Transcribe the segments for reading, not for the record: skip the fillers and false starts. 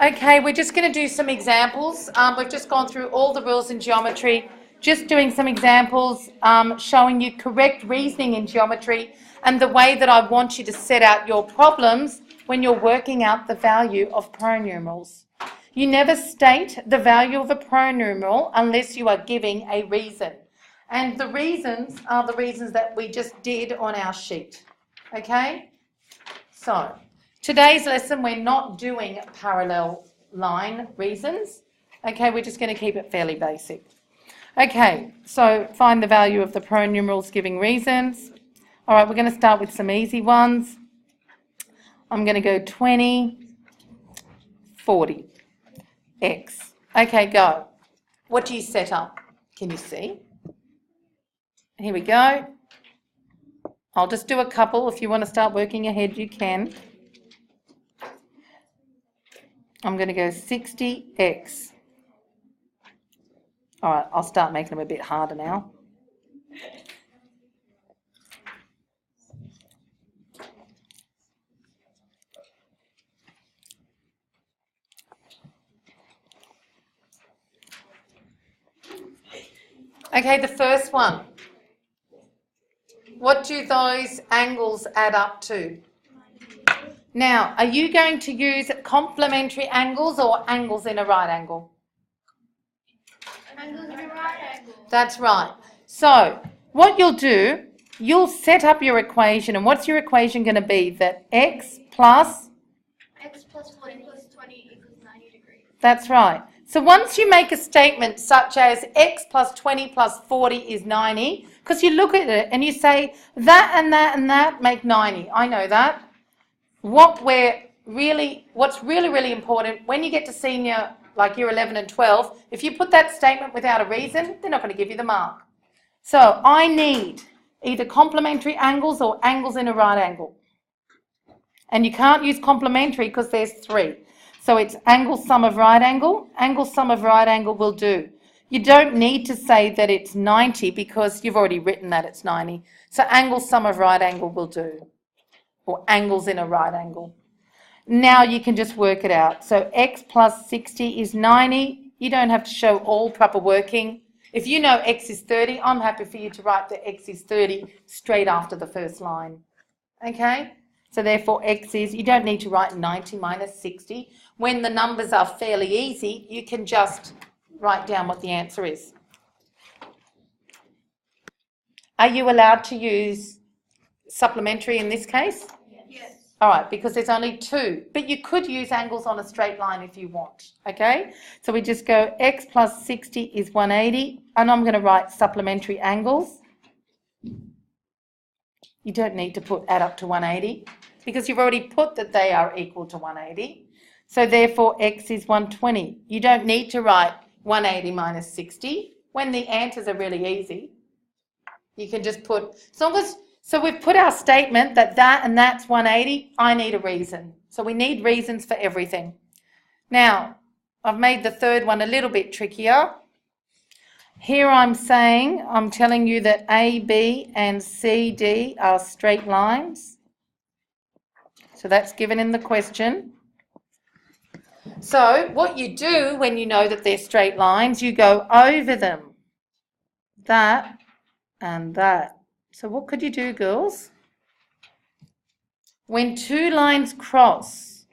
Okay, we're just going to do some examples. We've just gone through all the rules in geometry, just doing some examples, showing you correct reasoning in geometry and the way that I want you to set out your problems when you're working out the value of pronumerals. You never state the value of a pronumeral unless you are giving a reason. And the reasons are the reasons that we just did on our sheet. Okay? So, today's lesson, we're not doing parallel line reasons. Okay, we're just going to keep it fairly basic. Okay, so find the value of the pronumerals giving reasons. All right, we're going to start with some easy ones. I'm going to go 20, 40, x. Okay, go. What do you set up? Can you see? Here we go. I'll just do a couple. If you want to start working ahead, you can. I'm going to go 60x. All right, I'll start making them a bit harder now. Okay, the first one. What do those angles add up to? Now, are you going to use complementary angles or angles in a right angle? Angles in a right angle. That's right. So, what you'll do, you'll set up your equation, and what's your equation going to be? That x plus 40 plus 20 equals 90 degrees. That's right. So once you make a statement such as x plus 20 plus 40 is 90, because you look at it and you say that and that and that make 90. I know that. What's really, really important, when you get to senior, like year 11 and 12, if you put that statement without a reason, they're not going to give you the mark. So I need either complementary angles or angles in a right angle. And you can't use complementary because there's three. So it's angle sum of right angle will do. You don't need to say that it's 90 because you've already written that it's 90. So angle sum of right angle will do, or angles in a right angle. Now you can just work it out. So x plus 60 is 90. You don't have to show all proper working. If you know x is 30, I'm happy for you to write that x is 30 straight after the first line. Okay? So therefore x is, you don't need to write 90 minus 60. When the numbers are fairly easy, you can just write down what the answer is. Are you allowed to use supplementary in this case? Yes. All right, because there's only two. But you could use angles on a straight line if you want. Okay? So we just go x plus 60 is 180. And I'm going to write supplementary angles. You don't need to add up to 180 because you've already put that they are equal to 180. So therefore x is 120. You don't need to write 180 minus 60 when the answers are really easy. You can just put, so we've put our statement that and that's 180. I need a reason. So we need reasons for everything. Now, I've made the third one a little bit trickier. Here I'm telling you that AB and CD are straight lines. So that's given in the question. So what you do when you know that they're straight lines, you go over them. That and that. So what could you do, girls? When two lines cross,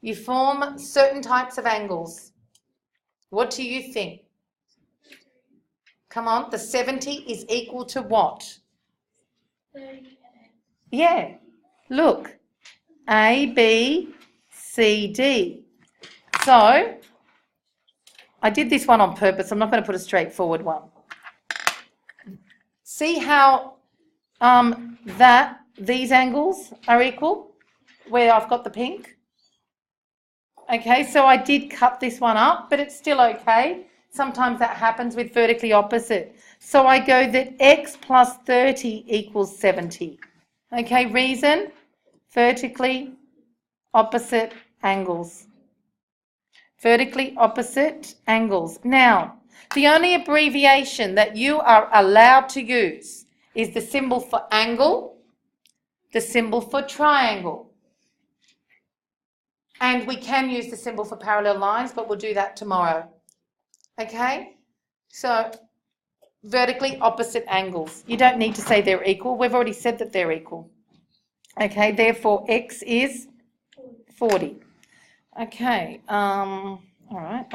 you form certain types of angles. What do you think? Come on, the 70 is equal to what? 30. Yeah, look, A, B, C, D. So, I did this one on purpose. I'm not going to put a straightforward one. See how these angles are equal, where I've got the pink? Okay, so I did cut this one up, but it's still okay. Sometimes that happens with vertically opposite. So I go that x plus 30 equals 70. Okay, reason, vertically opposite angles. Vertically opposite angles. Now, the only abbreviation that you are allowed to use is the symbol for angle, the symbol for triangle. And we can use the symbol for parallel lines, but we'll do that tomorrow. Okay? So vertically opposite angles. You don't need to say they're equal. We've already said that they're equal. Okay, therefore x is 40. Okay, all right,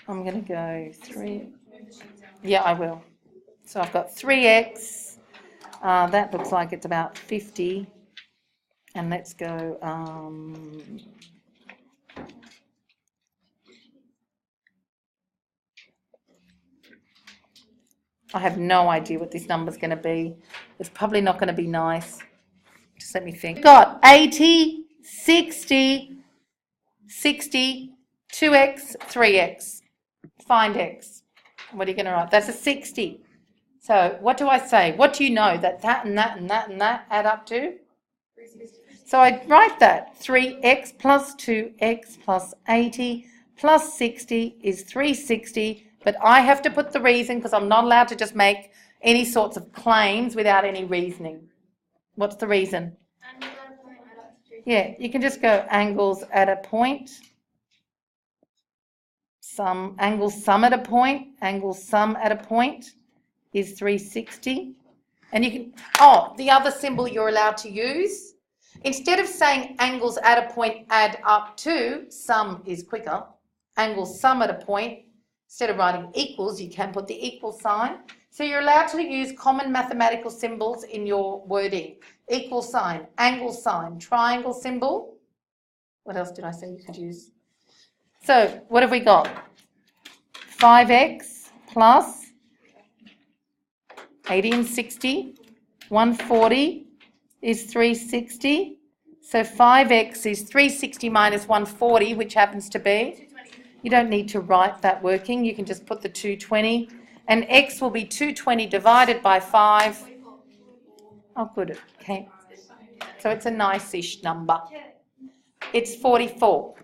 I'm going to go 3. Yeah, I will. So I've got 3x. That looks like it's about 50. And let's go... I have no idea what this number's going to be. It's probably not going to be nice. Just let me think. Got 80, 60, 60, 2x, 3x. Find x. What are you going to write? That's a 60. So what do I say? What do you know? That and that and that and that add up to? 360. So I write that. 3x plus 2x plus 80 plus 60 is 360. But I have to put the reason because I'm not allowed to just make any sorts of claims without any reasoning. What's the reason? Yeah, you can just go angles at a point. Angles sum at a point. Angles sum at a point is 360. And you can, the other symbol you're allowed to use, instead of saying angles at a point add up to, sum is quicker. Angles sum at a point. Instead of writing equals, you can put the equal sign. So you're allowed to use common mathematical symbols in your wording. Equal sign, angle sign, triangle symbol. What else did I say you could use? So what have we got? 5x plus 80 and 60, 140 is 360. So 5x is 360 minus 140, which happens to be? You don't need to write that working. You can just put the 220. And x will be 220 divided by 5. Oh, good. Okay. So it's a nice-ish number. It's 44.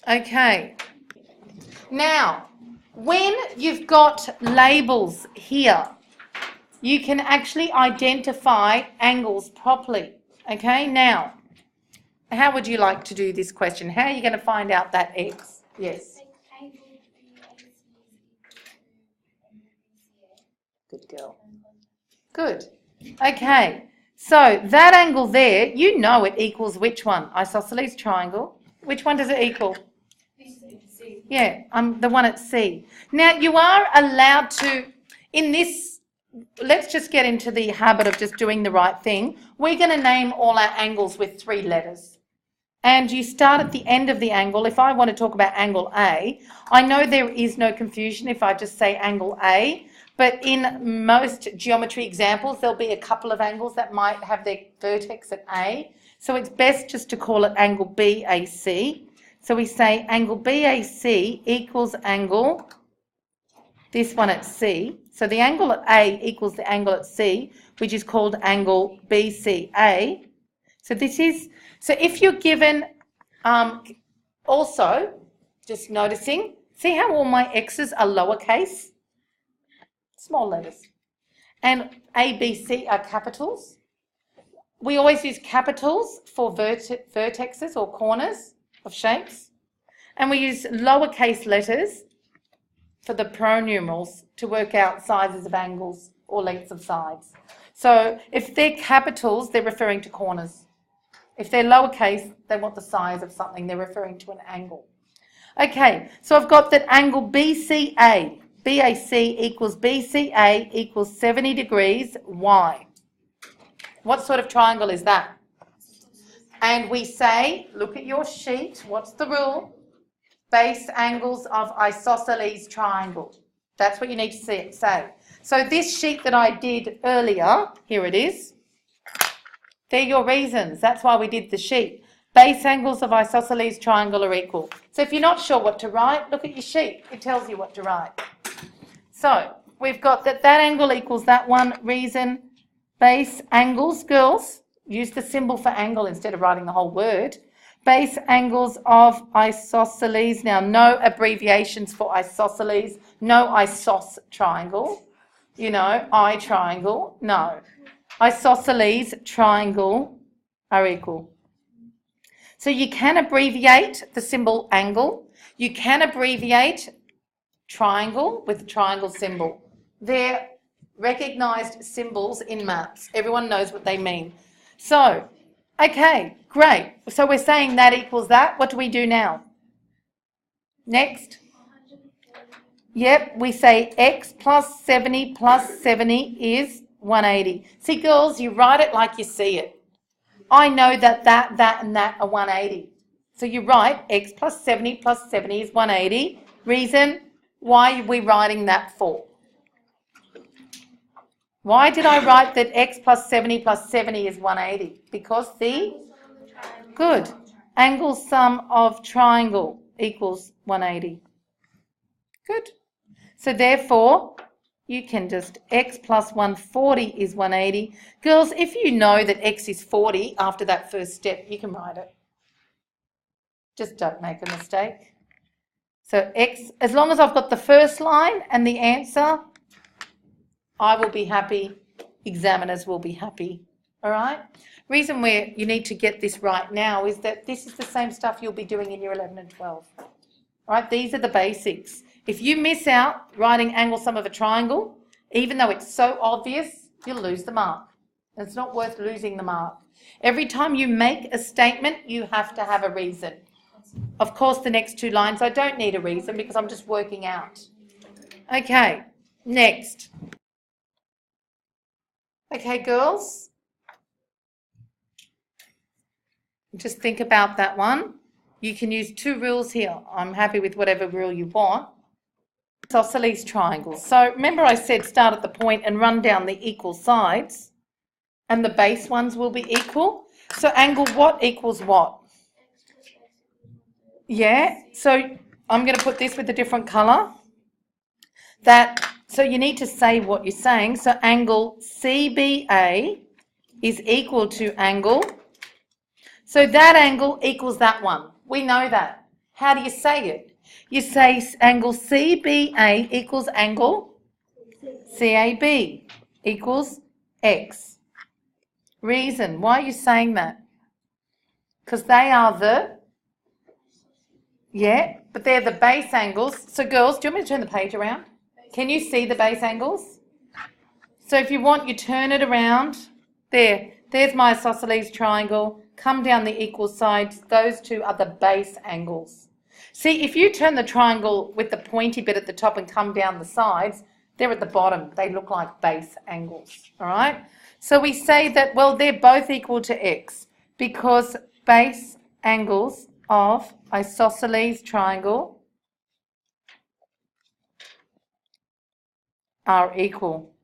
Okay. Now, when you've got labels here, you can actually identify angles properly. Okay. Now, how would you like to do this question? How are you going to find out that x? Yes. Good girl. Good. Okay. So that angle there, you know it equals which one? Isosceles triangle. Which one does it equal? Yeah, the one at C. Now you are allowed to, in this, let's just get into the habit of just doing the right thing. We're going to name all our angles with 3 letters. And you start at the end of the angle. If I want to talk about angle A, I know there is no confusion if I just say angle A, but in most geometry examples, there'll be a couple of angles that might have their vertex at A. So it's best just to call it angle BAC. So we say angle BAC equals angle, this one at C. So the angle at A equals the angle at C, which is called angle BCA. So this is, so if you're given, also, just noticing, see how all my x's are lowercase? Small letters. And A, B, C are capitals. We always use capitals for vertexes or corners of shapes. And we use lowercase letters for the pronumerals to work out sizes of angles or lengths of sides. So if they're capitals, they're referring to corners. If they're lowercase, they want the size of something. They're referring to an angle. Okay, so I've got that angle BCA. BAC equals BCA equals 70 degrees. Why? What sort of triangle is that? And we say, look at your sheet. What's the rule? Base angles of isosceles triangle. That's what you need to say. So this sheet that I did earlier, here it is. They're your reasons. That's why we did the sheet. Base angles of isosceles triangle are equal. So if you're not sure what to write, look at your sheet. It tells you what to write. So we've got that angle equals that one. Reason, base angles, girls, use the symbol for angle instead of writing the whole word. Base angles of isosceles. Now, no abbreviations for isosceles. No isos triangle. You know, I triangle. No. Isosceles triangle are equal. So you can abbreviate the symbol angle. You can abbreviate triangle with the triangle symbol. They're recognised symbols in maths. Everyone knows what they mean. So, okay, great. So we're saying that equals that. What do we do now? Next. Yep, we say x plus 70 is 180. See, girls, you write it like you see it. I know that and that are 180. So you write x plus 70 is 180. Reason, why are we writing that for? Why did I write that x plus 70 is 180? Because the, good, angle sum of triangle equals 180. Good. So therefore, you can just x plus 140 is 180. Girls, if you know that x is 40 after that first step, you can write it. Just don't make a mistake. So x, as long as I've got the first line and the answer, I will be happy. Examiners will be happy. All right? Reason where you need to get this right now is that this is the same stuff you'll be doing in year 11 and 12. All right? These are the basics. If you miss out writing angle sum of a triangle, even though it's so obvious, you'll lose the mark. It's not worth losing the mark. Every time you make a statement, you have to have a reason. Of course, the next two lines, I don't need a reason because I'm just working out. Okay, next. Okay, girls. Just think about that one. You can use two rules here. I'm happy with whatever rule you want. Isosceles triangles. So remember I said start at the point and run down the equal sides and the base ones will be equal. So angle what equals what? Yeah, so I'm going to put this with a different colour. So you need to say what you're saying. So angle CBA is equal to angle. So that angle equals that one. We know that. How do you say it? You say angle CBA equals angle CAB equals X. Reason, why are you saying that? Because they are the, yeah, but they're the base angles. So girls, do you want me to turn the page around? Can you see the base angles? So if you want, you turn it around. There's my isosceles triangle. Come down the equal sides. Those two are the base angles. See, if you turn the triangle with the pointy bit at the top and come down the sides, they're at the bottom. They look like base angles, all right? So we say that, well, they're both equal to x because base angles of isosceles triangle are equal.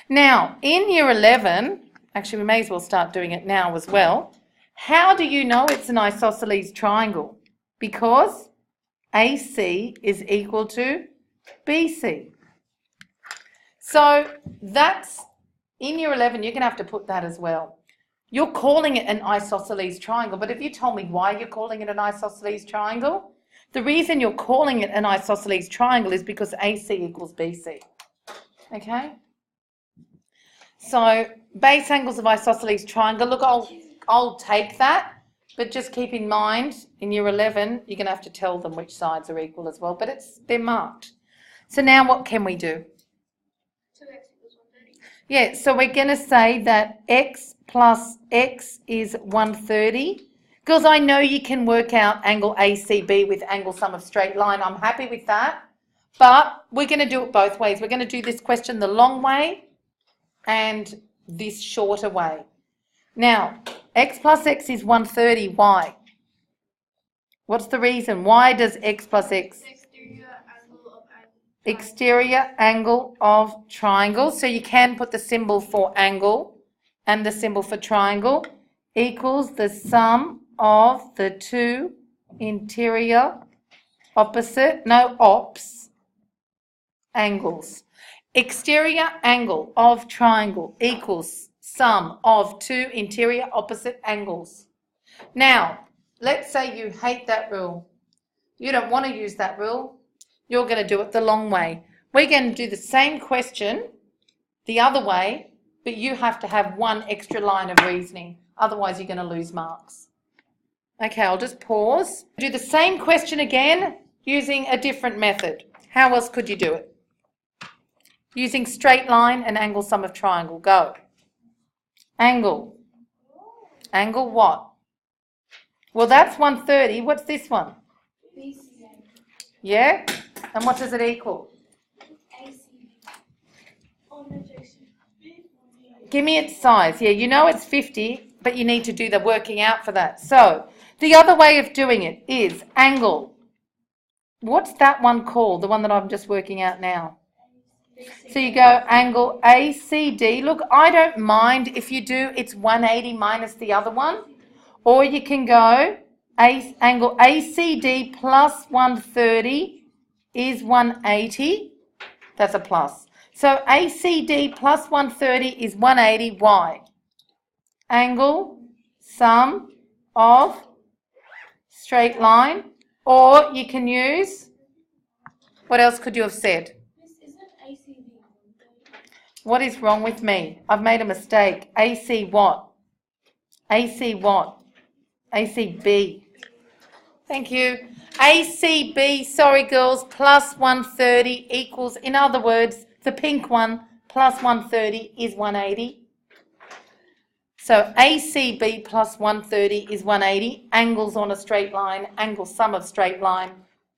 Now, in year 11, actually we may as well start doing it now as well. How do you know it's an isosceles triangle? Because AC is equal to BC. So that's, in year 11, you're going to have to put that as well. You're calling it an isosceles triangle, but if you told me why you're calling it an isosceles triangle, the reason you're calling it an isosceles triangle is because AC equals BC. Okay? So base angles of isosceles triangle, look, I'll take that, but just keep in mind, in year 11, you're going to have to tell them which sides are equal as well, but they're marked. So now what can we do? 2x equals 130. Yeah, so we're going to say that x plus x is 130. Girls, I know you can work out angle ACB with angle sum of straight line. I'm happy with that, but we're going to do it both ways. We're going to do this question the long way and this shorter way. Now, x plus x is 130. Why? What's the reason? Why does x plus x? Exterior angle of triangle. So you can put the symbol for angle and the symbol for triangle equals the sum of the two interior ops angles. Exterior angle of triangle equals sum of two interior opposite angles. Now, let's say you hate that rule. You don't want to use that rule. You're going to do it the long way. We're going to do the same question the other way, but you have to have one extra line of reasoning. Otherwise, you're going to lose marks. Okay, I'll just pause. Do the same question again using a different method. How else could you do it? Using straight line and angle sum of triangle. Go. Angle. Angle what? Well, that's 130. What's this one? Yeah? And what does it equal? Give me its size. Yeah, you know it's 50, but you need to do the working out for that. So, the other way of doing it is angle. What's that one called? The one that I'm just working out now. So you go angle ACD. Look, I don't mind if you do it's 180 minus the other one. Or you can go angle ACD plus 130 is 180. That's a plus. So ACD plus 130 is 180. Why? Angle sum of straight line. Or you can use, what else could you have said? What is wrong with me? I've made a mistake. AC what? AC what? ACB. Thank you. ACB, sorry girls, plus 130 equals, in other words, the pink one plus 130 is 180. So ACB plus 130 is 180. Angles on a straight line, angle sum of straight line.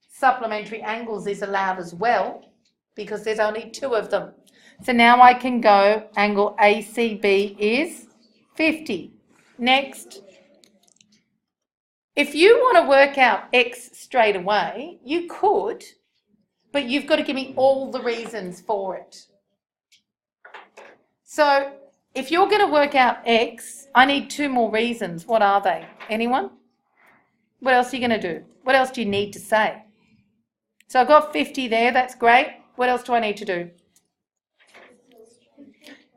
Supplementary angles is allowed as well because there's only two of them. So now I can go angle ACB is 50. Next. If you want to work out X straight away, you could, but you've got to give me all the reasons for it. So if you're going to work out X, I need two more reasons. What are they? Anyone? What else are you going to do? What else do you need to say? So I've got 50 there. That's great. What else do I need to do?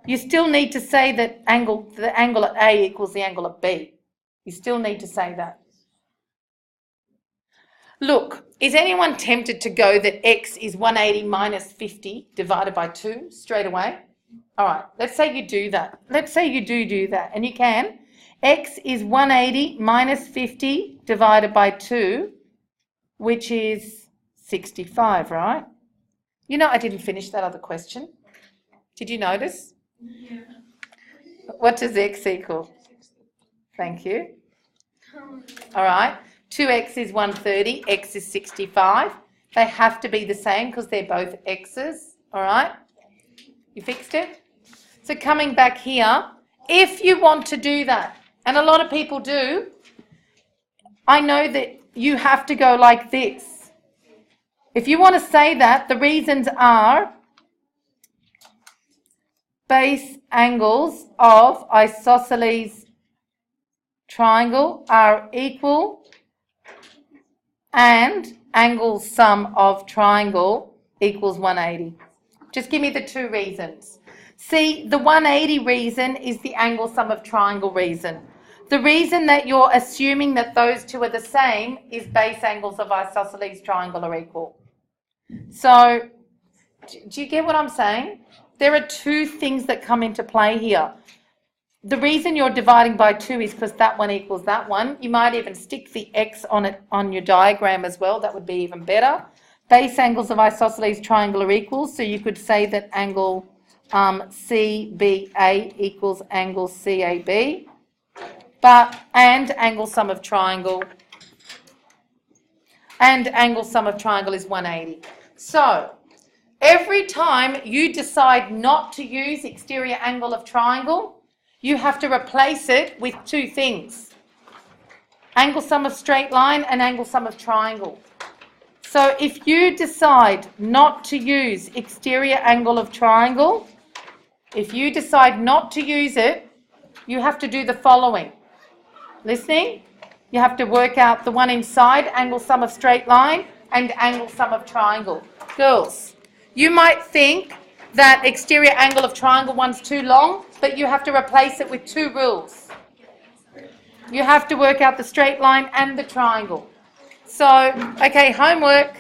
You still need to say that the angle at A equals the angle at B. You still need to say that. Look, is anyone tempted to go that X is 180 minus 50 divided by 2 straight away? All right, let's say you do that. Let's say you do that, and you can. X is 180 minus 50 divided by 2, which is 65, right? You know I didn't finish that other question. Did you notice? Yeah. What does X equal? Thank you. All right. 2x is 130, x is 65. They have to be the same because they're both x's, all right? You fixed it? So coming back here, if you want to do that, and a lot of people do, I know that you have to go like this. If you want to say that, the reasons are base angles of isosceles triangle are equal and angle sum of triangle equals 180. Just give me the two reasons. See, the 180 reason is the angle sum of triangle reason. The reason that you're assuming that those two are the same is base angles of isosceles triangle are equal. So, do you get what I'm saying? There are two things that come into play here. The reason you're dividing by 2 is because that one equals that one. You might even stick the x on it on your diagram as well. That would be even better. Base angles of isosceles triangle are equal, so you could say that angle CBA equals angle CAB. And angle sum of triangle. And angle sum of triangle is 180. So, every time you decide not to use exterior angle of triangle, you have to replace it with two things. Angle sum of straight line and angle sum of triangle. So if you decide not to use exterior angle of triangle, if you decide not to use it, you have to do the following. Listening? You have to work out the one inside, angle sum of straight line and angle sum of triangle. Girls, you might think that exterior angle of triangle one's too long, but you have to replace it with two rules. You have to work out the straight line and the triangle. So, okay, homework.